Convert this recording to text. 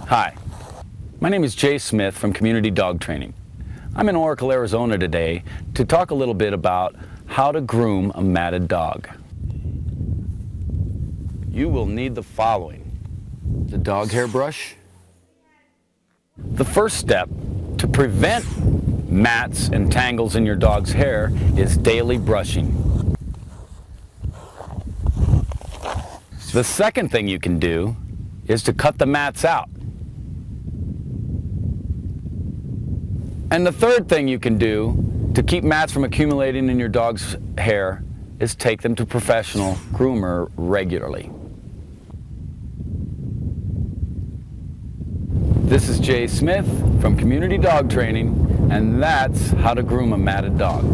Hi, my name is Jay Smith from Community Dog Training. I'm in Oracle, Arizona today to talk a little bit about how to groom a matted dog. You will need the following: the dog hair brush. The first step to prevent mats and tangles in your dog's hair is daily brushing. The second thing you can do is to cut the mats out. And the third thing you can do to keep mats from accumulating in your dog's hair is take them to a professional groomer regularly. This is Jay Smith from Community Dog Training, and that's how to groom a matted dog.